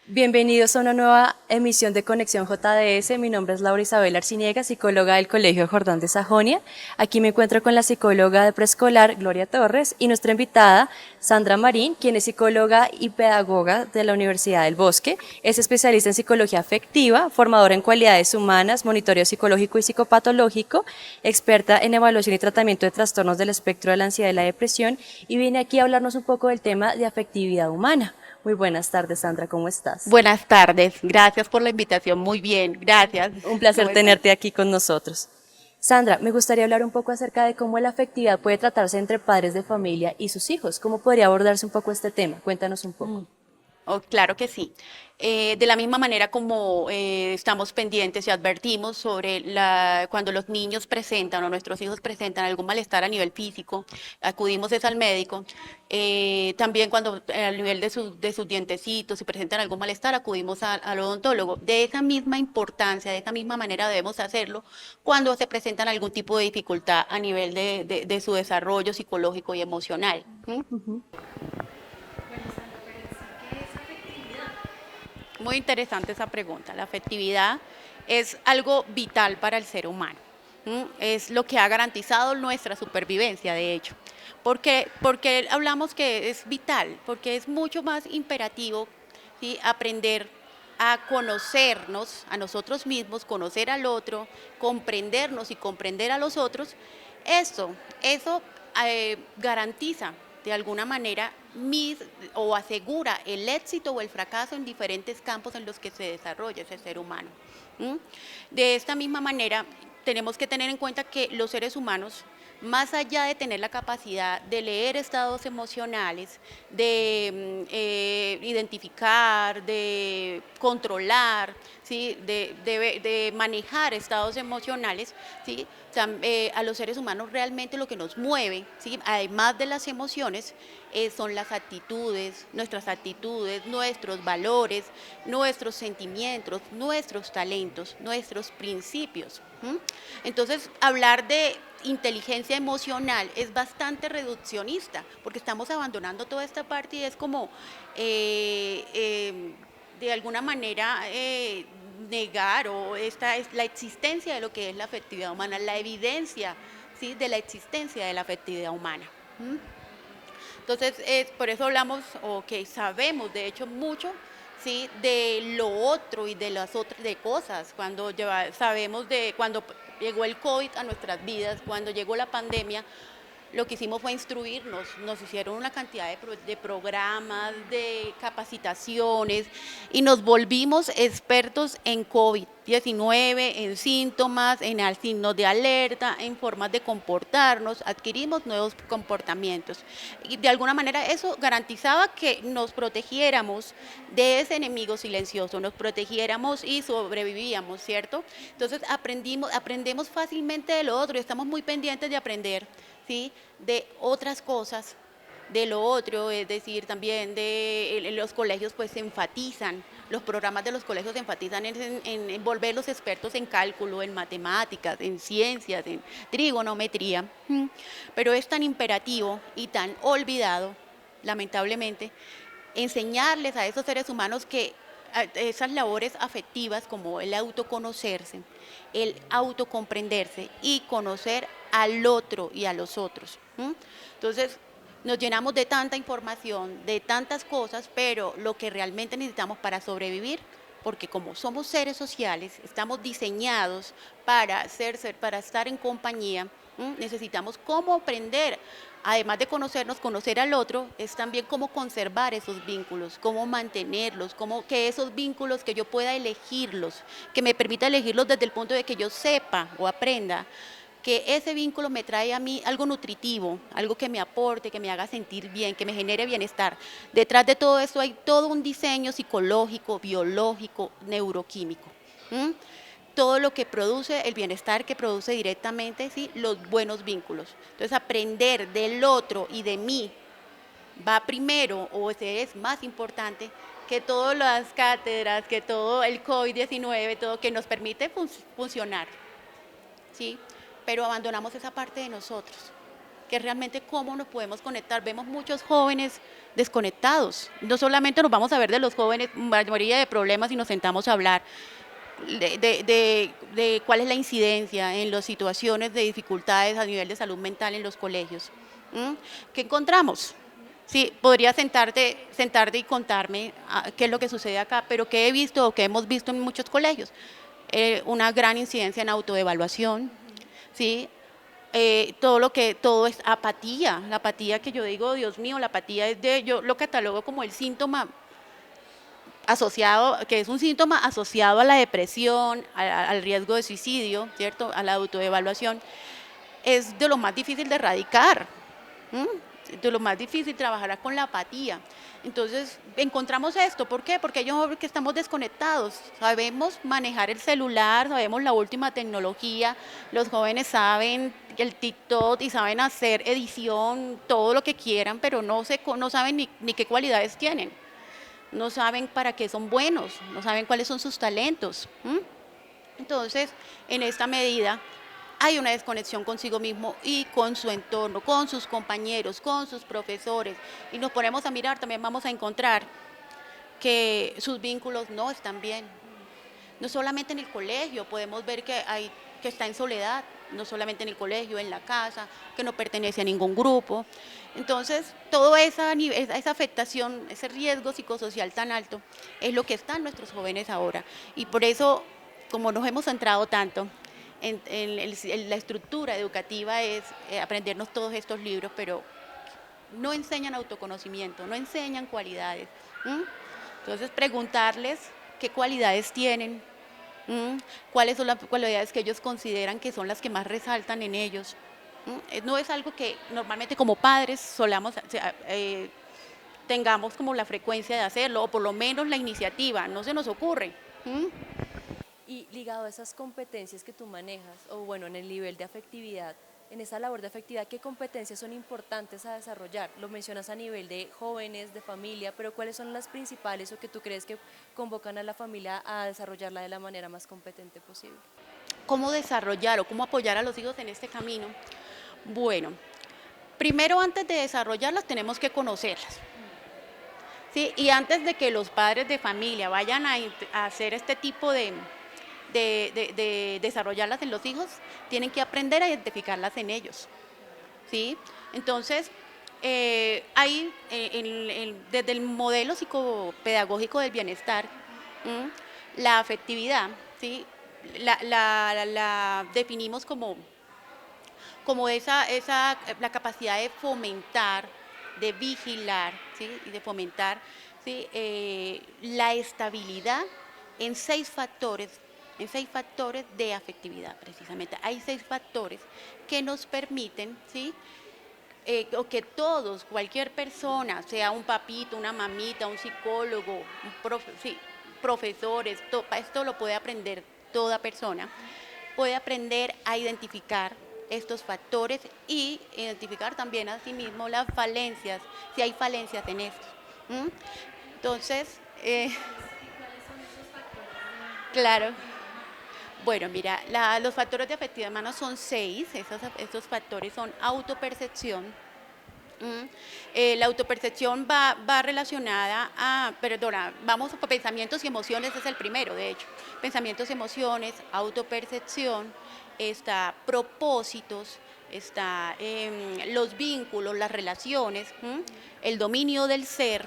Bienvenidos a una nueva emisión de Conexión JDS. Mi nombre es Laura Isabel Arciniega, psicóloga del Colegio Jordán de Sajonia. Aquí me encuentro con la psicóloga de preescolar Gloria Torres y nuestra invitada Sandra Marín, quien es psicóloga y pedagoga de la Universidad del Bosque. Es especialista en psicología afectiva, formadora en cualidades humanas, monitoreo psicológico y psicopatológico, experta en evaluación y tratamiento de trastornos del espectro de la ansiedad y la depresión, y viene aquí a hablarnos un poco del tema de afectividad humana. Muy buenas tardes, Sandra, ¿cómo estás? Buenas tardes, gracias por la invitación, muy bien, gracias. Un ¿Cómo placer estás? tenerte aquí con nosotros. Sandra, me gustaría hablar un poco acerca de cómo la afectividad puede tratarse entre padres de familia y sus hijos. ¿Cómo podría abordarse un poco este tema? Cuéntanos un poco. Oh, claro que sí. De la misma manera como estamos pendientes y advertimos sobre cuando los niños presentan o nuestros hijos presentan algún malestar a nivel físico, acudimos es al médico. También cuando al nivel de sus dientecitos, si presentan algún malestar, acudimos al odontólogo. De esa misma importancia, de esa misma manera debemos hacerlo cuando se presentan algún tipo de dificultad a nivel de su desarrollo psicológico y emocional. ¿Mm? Muy interesante esa pregunta. La afectividad es algo vital para el ser humano. Es lo que ha garantizado nuestra supervivencia, de hecho. Porque hablamos que es vital, porque es mucho más imperativo, ¿sí?, aprender a conocernos a nosotros mismos, conocer al otro, comprendernos y comprender a los otros. Eso garantiza de alguna manera o asegura el éxito o el fracaso en diferentes campos en los que se desarrolla ese ser humano. ¿Mm? De esta misma manera, tenemos que tener en cuenta que los seres humanos, más allá de tener la capacidad de leer estados emocionales, de identificar, de controlar, ¿sí?, de manejar estados emocionales, ¿sí?, a los seres humanos realmente lo que nos mueve, ¿sí?, además de las emociones, son las actitudes, nuestros valores, nuestros sentimientos, nuestros talentos, nuestros principios. ¿Mm? Entonces, hablar de inteligencia emocional es bastante reduccionista, porque estamos abandonando toda esta parte y es como, eh, eh, de alguna manera, negar o esta es la existencia de lo que es la afectividad humana, la evidencia, ¿sí?, de la existencia de la afectividad humana. ¿Mm? Entonces, por eso hablamos, o que sabemos, de hecho, mucho, ¿sí?, de lo otro y de las otras de cosas. Sabemos de cuando llegó el COVID a nuestras vidas, cuando llegó la pandemia, lo que hicimos fue instruirnos, nos hicieron una cantidad de programas, de capacitaciones y nos volvimos expertos en COVID-19, en síntomas, en signos de alerta, en formas de comportarnos, adquirimos nuevos comportamientos. Y de alguna manera eso garantizaba que nos protegiéramos de ese enemigo silencioso, nos protegiéramos y sobrevivíamos, ¿cierto? Entonces aprendemos fácilmente de lo otro y estamos muy pendientes de aprender, ¿sí?, de otras cosas, de lo otro, es decir, también en los colegios pues se enfatizan, los programas de los colegios se enfatizan en volverlos expertos en cálculo, en matemáticas, en ciencias, en trigonometría, pero es tan imperativo y tan olvidado, lamentablemente, enseñarles a esos seres humanos que esas labores afectivas como el autoconocerse, el autocomprenderse y conocer al otro y a los otros. Entonces, nos llenamos de tanta información, de tantas cosas, pero lo que realmente necesitamos para sobrevivir, porque como somos seres sociales, estamos diseñados para estar en compañía, necesitamos cómo aprender, además de conocernos, conocer al otro, es también cómo conservar esos vínculos, cómo mantenerlos, cómo que esos vínculos que yo pueda elegirlos, que me permita elegirlos desde el punto de que yo sepa o aprenda que ese vínculo me trae a mí algo nutritivo, algo que me aporte, que me haga sentir bien, que me genere bienestar. Detrás de todo esto hay todo un diseño psicológico, biológico, neuroquímico. ¿Mm? Todo lo que produce el bienestar, que produce directamente, ¿sí?, los buenos vínculos. Entonces, aprender del otro y de mí va primero o es más importante que todas las cátedras, que todo el COVID-19, todo que nos permite funcionar, ¿sí? Pero abandonamos esa parte de nosotros. que es realmente cómo nos podemos conectar. Vemos muchos jóvenes desconectados. No solamente nos vamos a ver de los jóvenes, mayoría de problemas y nos sentamos a hablar de cuál es la incidencia en las situaciones de dificultades a nivel de salud mental en los colegios. ¿Qué encontramos? Sí, podría sentarte y contarme qué es lo que sucede acá, pero qué he visto o qué hemos visto en muchos colegios. Una gran incidencia en autoevaluación, ¿sí? Todo es apatía, la apatía que yo digo, Dios mío, la apatía yo lo catalogo como el síntoma asociado, que es un síntoma asociado a la depresión, al riesgo de suicidio, ¿cierto? A la autoevaluación, es de lo más difícil de erradicar, de lo más difícil trabajar con la apatía. Entonces encontramos esto, ¿por qué? Porque ellos que estamos desconectados, sabemos manejar el celular, sabemos la última tecnología, los jóvenes saben el TikTok y saben hacer edición, todo lo que quieran, pero no saben ni qué cualidades tienen, no saben para qué son buenos, no saben cuáles son sus talentos. Entonces, en esta medida, hay una desconexión consigo mismo y con su entorno, con sus compañeros, con sus profesores. Y nos ponemos a mirar, también vamos a encontrar que sus vínculos no están bien. No solamente en el colegio, podemos ver que está en soledad, no solamente en el colegio, en la casa, que no pertenece a ningún grupo. Entonces, toda esa afectación, ese riesgo psicosocial tan alto, es lo que están nuestros jóvenes ahora. Y por eso, como nos hemos centrado tanto en la estructura educativa, es aprendernos todos estos libros, pero no enseñan autoconocimiento, no enseñan cualidades. Entonces, preguntarles qué cualidades tienen, cuáles son las cualidades que ellos consideran que son las que más resaltan en ellos. No es algo que normalmente como padres tengamos como la frecuencia de hacerlo, o por lo menos la iniciativa, no se nos ocurre. Y ligado a esas competencias que tú manejas, o bueno, en el nivel de afectividad, en esa labor de afectividad, ¿qué competencias son importantes a desarrollar? Lo mencionas a nivel de jóvenes, de familia, pero ¿cuáles son las principales o que tú crees que convocan a la familia a desarrollarla de la manera más competente posible? ¿Cómo desarrollar o cómo apoyar a los hijos en este camino? Bueno, primero antes de desarrollarlas tenemos que conocerlas. ¿Sí? Y antes de que los padres de familia vayan a hacer este tipo de desarrollarlas en los hijos, tienen que aprender a identificarlas en ellos. ¿Sí? Entonces, desde el modelo psicopedagógico del bienestar, la afectividad, ¿sí? La definimos como la capacidad de fomentar, de vigilar, ¿sí? Y de fomentar, ¿sí? La estabilidad en seis factores de afectividad, precisamente. Hay 6 factores que nos permiten, ¿sí? O que todos, cualquier persona, sea un papito, una mamita, un psicólogo, profesores, esto lo puede aprender toda persona, puede aprender a identificar estos factores y identificar también a sí mismo las falencias, si hay falencias en estos. Entonces, claro. Bueno, mira, los factores de afectividad humana son 6, esos factores son autopercepción. La autopercepción va relacionada vamos a pensamientos y emociones, es el primero, de hecho. Pensamientos y emociones, autopercepción, está propósitos, está los vínculos, las relaciones, el dominio del ser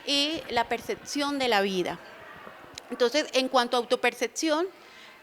y la percepción de la vida. Entonces, en cuanto a autopercepción,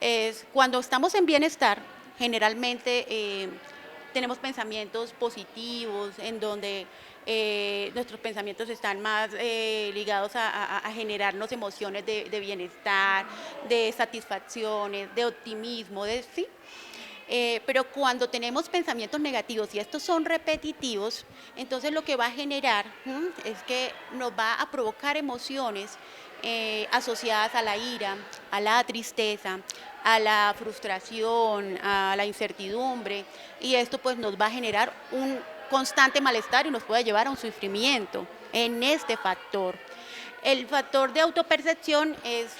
es cuando estamos en bienestar, generalmente tenemos pensamientos positivos, en donde nuestros pensamientos están más ligados a generarnos emociones de bienestar, de satisfacciones, de optimismo, ¿sí? Pero cuando tenemos pensamientos negativos y estos son repetitivos, entonces lo que va a generar es que nos va a provocar emociones asociadas a la ira, a la tristeza, a la frustración, a la incertidumbre, y esto pues nos va a generar un constante malestar y nos puede llevar a un sufrimiento en este factor. El factor de autopercepción es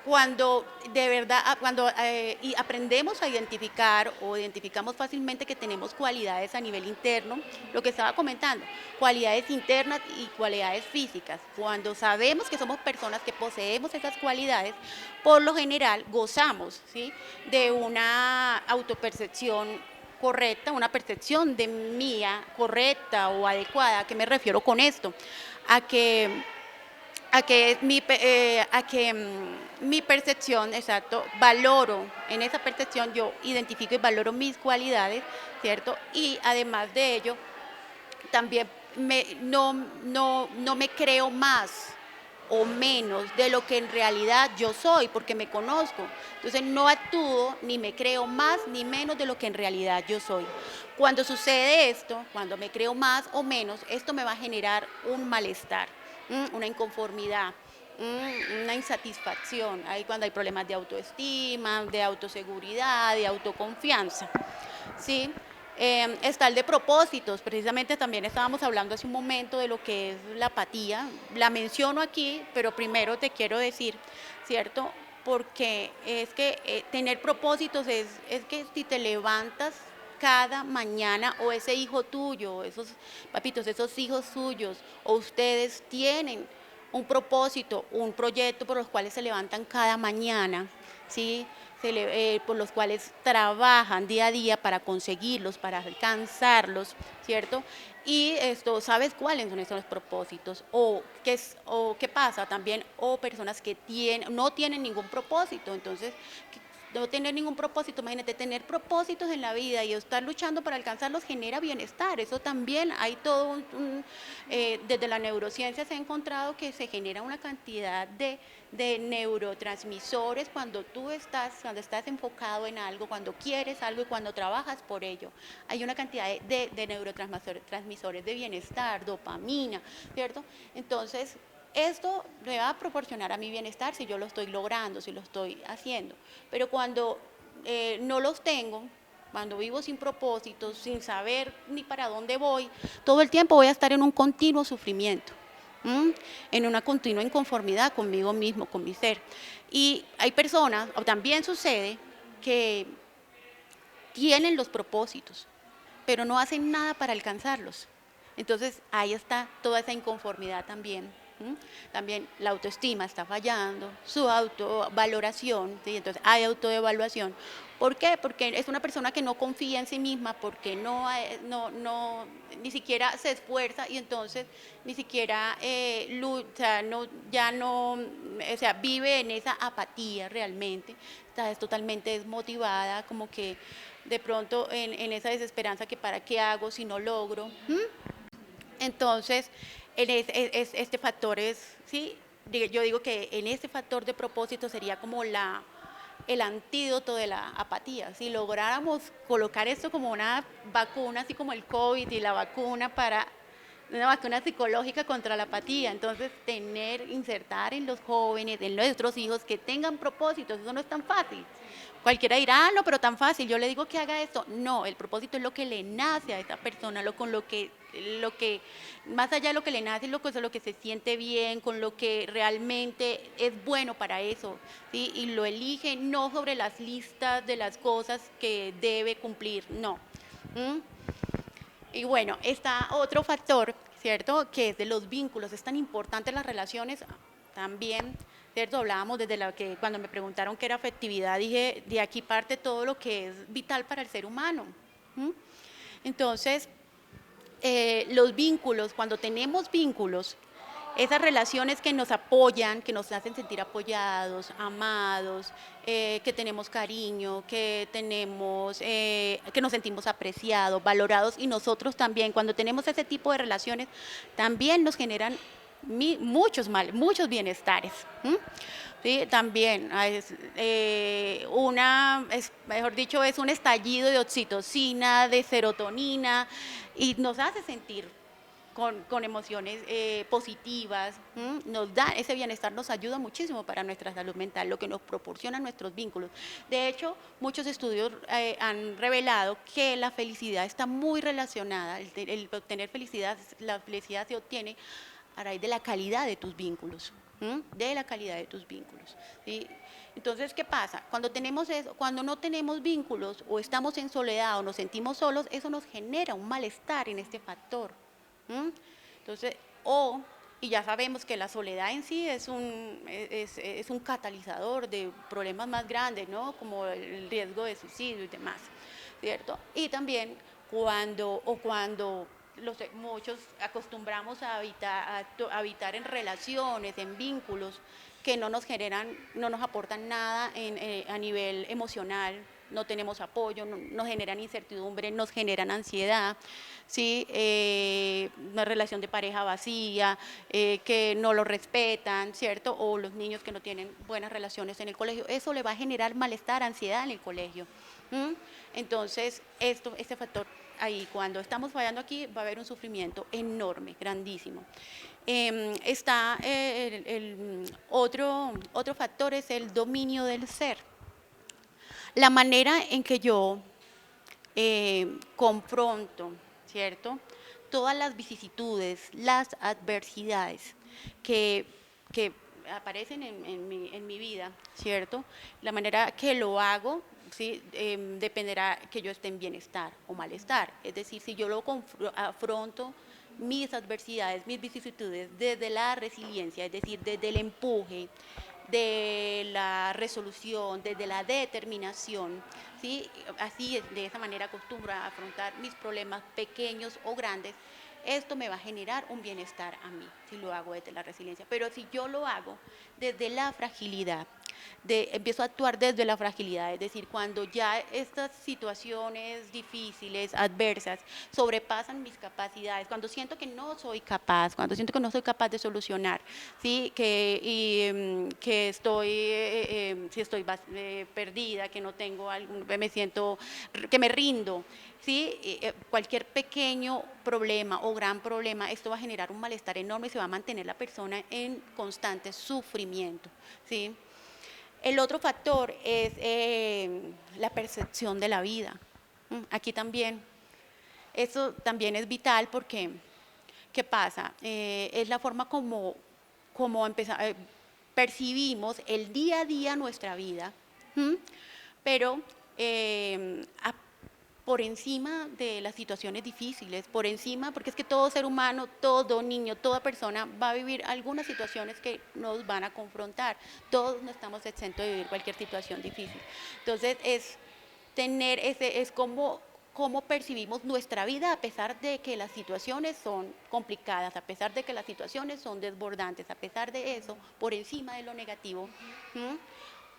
cuando de verdad, cuando y aprendemos a identificar o identificamos fácilmente que tenemos cualidades a nivel interno, lo que estaba comentando, cualidades internas y cualidades físicas. Cuando sabemos que somos personas que poseemos esas cualidades, por lo general gozamos, ¿sí?, de una autopercepción correcta, una percepción de mía correcta o adecuada. ¿A qué me refiero con esto? A que mi percepción, exacto, valoro, en esa percepción yo identifico y valoro mis cualidades, ¿cierto? Y además de ello, también no me creo más o menos de lo que en realidad yo soy, porque me conozco. Entonces no actúo ni me creo más ni menos de lo que en realidad yo soy. Cuando sucede esto, cuando me creo más o menos, esto me va a generar un malestar, una inconformidad, una insatisfacción. Ahí cuando hay problemas de autoestima, de autoseguridad, de autoconfianza. ¿Sí? Está el de propósitos, precisamente también estábamos hablando hace un momento de lo que es la apatía, la menciono aquí, pero primero te quiero decir, ¿cierto? Porque es que tener propósitos es que si te levantas cada mañana o ese hijo tuyo, esos papitos, esos hijos suyos, o ustedes tienen un propósito, un proyecto por los cuales se levantan cada mañana, ¿sí? Por los cuales trabajan día a día para conseguirlos, para alcanzarlos, ¿cierto? Y esto, ¿sabes cuáles son esos propósitos? O qué pasa también, o personas que no tienen ningún propósito, entonces no tener ningún propósito, imagínate, tener propósitos en la vida y estar luchando para alcanzarlos genera bienestar, eso también hay todo desde la neurociencia se ha encontrado que se genera una cantidad de neurotransmisores cuando estás enfocado en algo, cuando quieres algo y cuando trabajas por ello, hay una cantidad de neurotransmisores de bienestar, dopamina, ¿cierto? Entonces, esto me va a proporcionar a mi bienestar si yo lo estoy logrando, si lo estoy haciendo. Pero cuando no los tengo, cuando vivo sin propósitos, sin saber ni para dónde voy, todo el tiempo voy a estar en un continuo sufrimiento, en una continua inconformidad conmigo mismo, con mi ser. Y hay personas, o también sucede, que tienen los propósitos, pero no hacen nada para alcanzarlos. Entonces ahí está toda esa inconformidad también. También la autoestima está fallando, su autovaloración, ¿sí? Entonces hay autoevaluación. ¿Por qué? Porque es una persona que no confía en sí misma, porque ni siquiera se esfuerza y entonces ni siquiera lucha, o sea, vive en esa apatía realmente, está totalmente desmotivada, como que de pronto en esa desesperanza que para qué hago si no logro. Entonces, este factor es, sí, yo digo que en este factor de propósito sería como el antídoto de la apatía. Si lográramos colocar esto como una vacuna, así como el COVID y la vacuna una vacuna psicológica contra la apatía, entonces insertar en los jóvenes, en nuestros hijos, que tengan propósitos, eso no es tan fácil. Cualquiera dirá, no, pero tan fácil, yo le digo que haga esto. No, el propósito es lo que le nace a esa persona, más allá de lo que le nace, es lo que se siente bien, con lo que realmente es bueno para eso, ¿sí? Y lo elige no sobre las listas de las cosas que debe cumplir, no. ¿Mm? Y bueno, está otro factor, ¿cierto? Que es de los vínculos, es tan importante las relaciones también, ¿cierto? Hablábamos cuando me preguntaron qué era afectividad, dije, de aquí parte todo lo que es vital para el ser humano. Entonces, los vínculos, cuando tenemos vínculos, esas relaciones que nos apoyan, que nos hacen sentir apoyados, amados, que tenemos cariño, que nos sentimos apreciados, valorados, y nosotros también, cuando tenemos ese tipo de relaciones, también nos generan muchos bienestares. Sí, también mejor dicho, es un estallido de oxitocina, de serotonina, y nos hace sentir con emociones positivas, ese bienestar nos ayuda muchísimo para nuestra salud mental, lo que nos proporciona nuestros vínculos. De hecho, muchos estudios han revelado que la felicidad está muy relacionada, el obtener felicidad, la felicidad se obtiene a raíz de la calidad de tus vínculos. de la calidad de tus vínculos, ¿sí? Entonces, ¿qué pasa? Cuando tenemos eso, cuando no tenemos vínculos o estamos en soledad o nos sentimos solos, eso nos genera un malestar en este factor. Entonces, y ya sabemos que la soledad en sí es un catalizador de problemas más grandes, ¿no? Como el riesgo de suicidio y demás, ¿cierto? Y también cuando muchos acostumbramos a habitar en relaciones, en vínculos que no nos generan, no nos aportan nada a nivel emocional, no tenemos apoyo, nos generan incertidumbre, nos generan ansiedad, ¿sí? Una relación de pareja vacía, que no lo respetan, ¿cierto? O los niños que no tienen buenas relaciones en el colegio, eso le va a generar malestar, ansiedad en el colegio. Entonces, este factor ahí, cuando estamos fallando aquí, va a haber un sufrimiento enorme, grandísimo. Está otro factor es el dominio del ser. La manera en que yo confronto, ¿cierto? Todas las vicisitudes, las adversidades que aparecen en mi vida, ¿cierto? La manera que lo hago, ¿sí? Dependerá que yo esté en bienestar o malestar. Es decir, si yo afronto mis adversidades, mis vicisitudes desde la resiliencia, es decir, desde el empuje, de la resolución, desde la determinación, ¿sí? Así, de esa manera acostumbro a afrontar mis problemas pequeños o grandes. Esto me va a generar un bienestar a mí, si lo hago desde la resiliencia. Pero si yo lo hago desde la fragilidad, empiezo a actuar desde la fragilidad, es decir, cuando ya estas situaciones difíciles, adversas, sobrepasan mis capacidades, cuando siento que no soy capaz, cuando siento que no soy capaz de solucionar, ¿sí? Que estoy perdida, que no tengo me siento, que me rindo, ¿sí? Cualquier pequeño problema o gran problema, esto va a generar un malestar enorme y se va a mantener la persona en constante sufrimiento, ¿sí? El otro factor es la percepción de la vida. Aquí también, eso también es vital porque, ¿qué pasa? Es la forma como percibimos el día a día nuestra vida, pero por encima de las situaciones difíciles, por encima, porque es que todo ser humano, todo niño, toda persona va a vivir algunas situaciones que nos van a confrontar. Todos no estamos exentos de vivir cualquier situación difícil. Entonces, es cómo percibimos nuestra vida a pesar de que las situaciones son complicadas, a pesar de que las situaciones son desbordantes, a pesar de eso, por encima de lo negativo.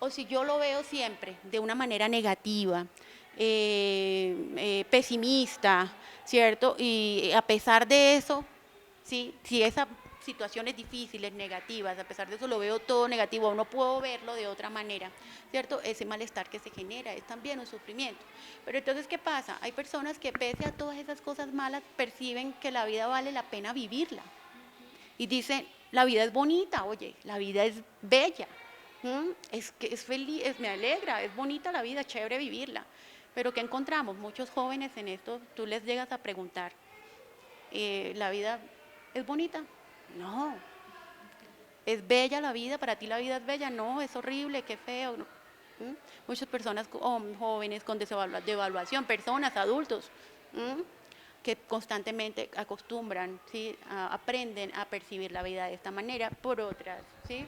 O si yo lo veo siempre de una manera negativa, pesimista, ¿cierto? Y a pesar de eso, ¿sí? Si esas situaciones difíciles, negativas, a pesar de eso lo veo todo negativo, no puedo verlo de otra manera, ¿cierto? Ese malestar que se genera es también un sufrimiento. Pero entonces, ¿qué pasa? Hay personas que pese a todas esas cosas malas perciben que la vida vale la pena vivirla. Y dicen, la vida es bonita, oye, la vida es bella, es que es feliz, me alegra, es bonita la vida, chévere vivirla. Pero ¿qué encontramos? Muchos jóvenes en esto, tú les llegas a preguntar, ¿la vida es bonita? No. ¿Es bella la vida? ¿Para ti la vida es bella? No, es horrible, qué feo. Muchas personas, jóvenes con devaluación, personas, adultos, que constantemente acostumbran, ¿sí? Aprenden a percibir la vida de esta manera por otras, ¿sí?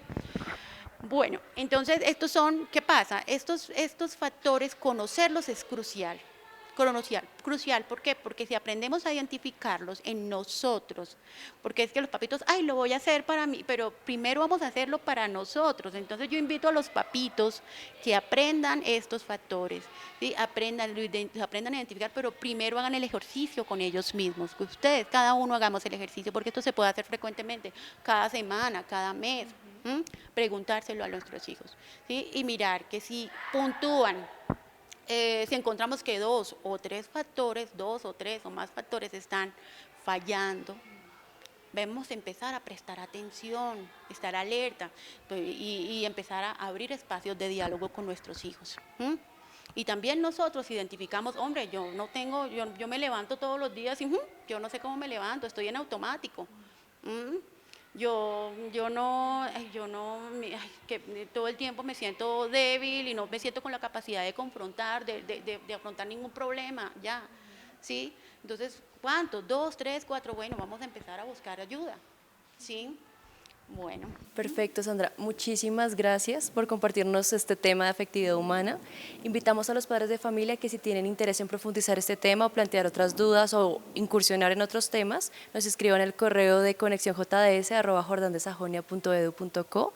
Bueno, entonces ¿qué pasa? Estos factores, conocerlos es crucial. Crucial, ¿por qué? Porque si aprendemos a identificarlos en nosotros, porque es que los papitos, ay, lo voy a hacer para mí, pero primero vamos a hacerlo para nosotros. Entonces yo invito a los papitos que aprendan estos factores, ¿sí? Aprendan a identificar, pero primero hagan el ejercicio con ellos mismos, que ustedes, cada uno hagamos el ejercicio, porque esto se puede hacer frecuentemente, cada semana, cada mes, preguntárselo a nuestros hijos, ¿sí? Y mirar que si puntúan, si encontramos que dos o tres o más factores están fallando, debemos empezar a prestar atención, estar alerta y empezar a abrir espacios de diálogo con nuestros hijos. Y también nosotros identificamos, hombre, yo me levanto todos los días y yo no sé cómo me levanto, estoy en automático. Yo no, que todo el tiempo me siento débil y no me siento con la capacidad de confrontar, de afrontar ningún problema, ya, ¿sí? Entonces, ¿cuántos? Dos, tres, cuatro, bueno, vamos a empezar a buscar ayuda, ¿sí? Bueno. Perfecto, Sandra. Muchísimas gracias por compartirnos este tema de afectividad humana. Invitamos a los padres de familia que si tienen interés en profundizar este tema o plantear otras dudas o incursionar en otros temas, nos escriban el correo de conexiónjds@jordandesajonia.edu.co.